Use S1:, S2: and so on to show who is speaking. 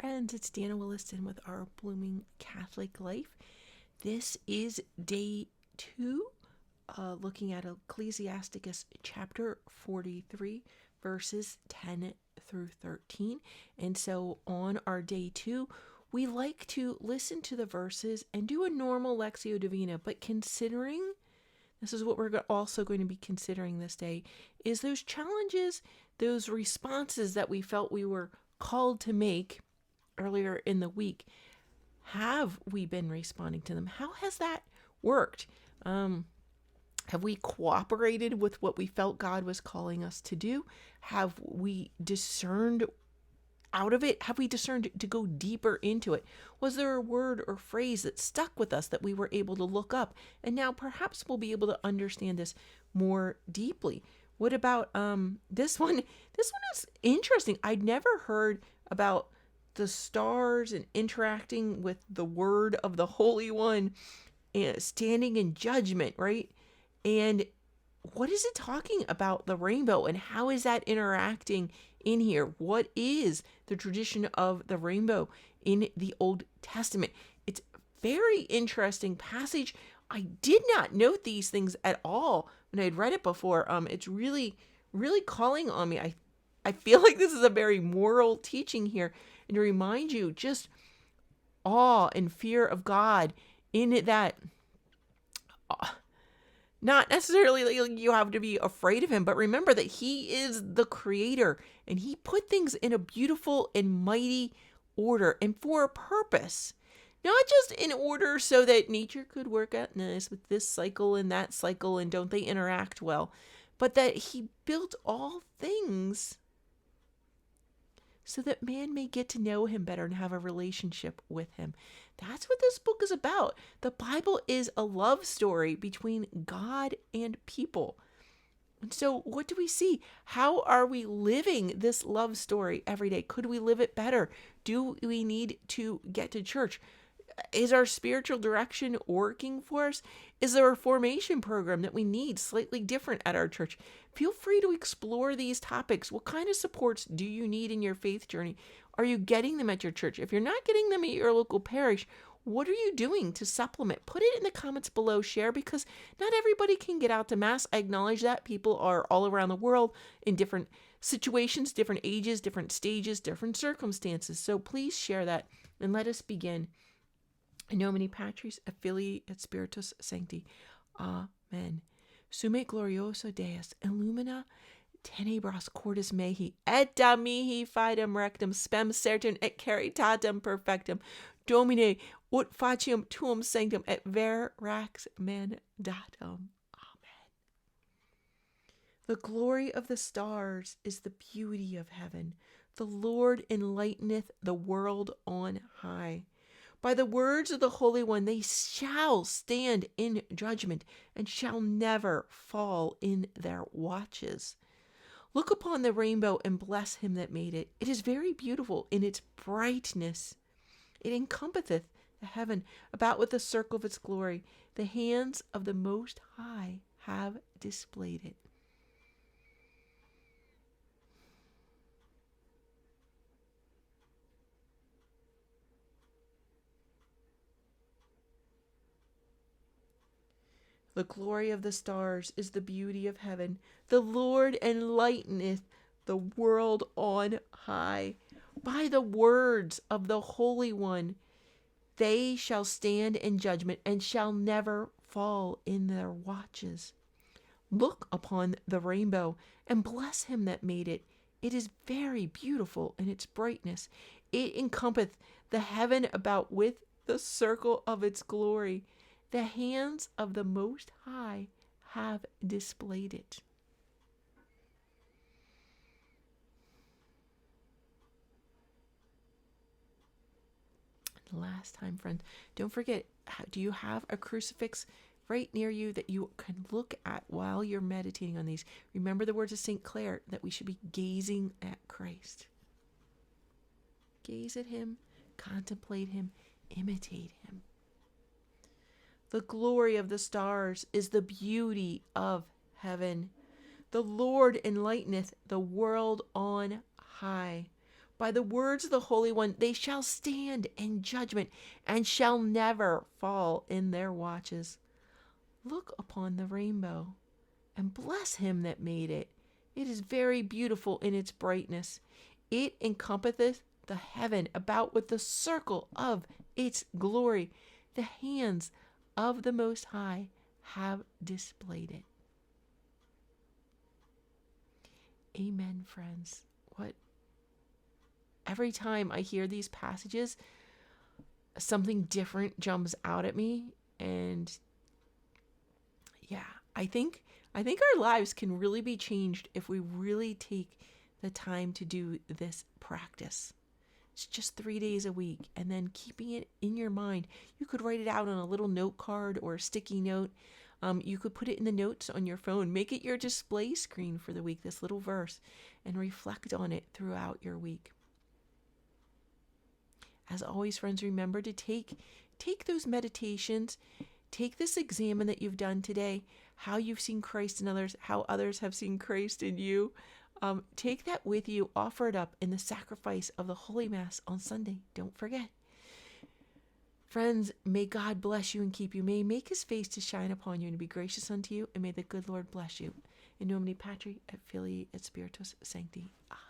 S1: friends, it's Dana Williston with Our Blooming Catholic Life. This is day 2, looking at Ecclesiasticus chapter 43, verses 10 through 13. And so on our day 2, we like to listen to the verses and do a normal Lectio Divina, but considering, this is what we're also going to be considering this day, is those challenges, those responses that we felt we were called to make earlier in the week. Have we been responding to them? How has that worked? Have we cooperated with what we felt God was calling us to do? Have we discerned out of it? Have we discerned to go deeper into it? Was there a word or phrase that stuck with us that we were able to look up? And now perhaps we'll be able to understand this more deeply. What about this one? This one is interesting. I'd never heard about the stars and interacting with the word of the Holy One and standing in judgment, right? And what is it talking about the rainbow and how is that interacting in here? What is the tradition of the rainbow in the Old Testament? It's a very interesting passage. I did not note these things at all when I'd read it before. It's really, really calling on me. I feel like this is a very moral teaching here, and to remind you just awe and fear of God in that. Not necessarily that you have to be afraid of him, but remember that he is the creator and he put things in a beautiful and mighty order and for a purpose. Not just in order so that nature could work out nice with this cycle and that cycle and don't they interact well, but that he built all things so that man may get to know him better and have a relationship with him. That's what this book is about. The Bible is a love story between God and people. And so what do we see? How are we living this love story every day? Could we live it better? Do we need to get to church? Is our spiritual direction working for us? Is there a formation program that we need slightly different at our church? Feel free to explore these topics. What kind of supports do you need in your faith journey? Are you getting them at your church? If you're not getting them at your local parish, what are you doing to supplement? Put it in the comments below, share, because not everybody can get out to Mass. I acknowledge that. People are all around the world in different situations, different ages, different stages, different circumstances. So please share that and let us begin. In nomine Patris et Filii et Spiritus Sancti. Amen. Summe glorioso Deus, illumina tenebras cordis mehi, et da mihi fidem rectum spem certum et caritatem perfectum. Domine, ut faciam tuum sanctum et verax mandatum. Amen. The glory of the stars is the beauty of heaven. The Lord enlighteneth the world on high. By the words of the Holy One, they shall stand in judgment and shall never fall in their watches. Look upon the rainbow and bless him that made it. It is very beautiful in its brightness. It encompasseth the heaven about with the circle of its glory. The hands of the Most High have displayed it. The glory of the stars is the beauty of heaven. The Lord enlighteneth the world on high. By the words of the Holy One, they shall stand in judgment and shall never fall in their watches. Look upon the rainbow and bless him that made it. It is very beautiful in its brightness. It encompasseth the heaven about with the circle of its glory. The hands of the Most High have displayed it. Last time, friends, don't forget, do you have a crucifix right near you that you can look at while you're meditating on these? Remember the words of St. Clare that we should be gazing at Christ. Gaze at him, contemplate him, imitate him. The glory of the stars is the beauty of heaven. The Lord enlighteneth the world on high. By the words of the Holy One, they shall stand in judgment and shall never fall in their watches. Look upon the rainbow and bless him that made it. It is very beautiful in its brightness. It encompasseth the heaven about with the circle of its glory. The hands of the Most High have displayed it. Amen, friends. Every time I hear these passages, something different jumps out at me. And yeah, I think our lives can really be changed if we really take the time to do this practice. It's just 3 days a week, and then keeping it in your mind. You could write it out on a little note card or a sticky note. You could put it in the notes on your phone. Make it your display screen for the week, this little verse, and reflect on it throughout your week. As always, friends, remember to take those meditations, take this examine that you've done today, how you've seen Christ in others, how others have seen Christ in you. Take that with you, offer it up in the sacrifice of the Holy Mass on Sunday. Don't forget. Friends, may God bless you and keep you. May he make his face to shine upon you and be gracious unto you, and may the good Lord bless you. In nomine Patri et Filii et Spiritus Sancti. Amen.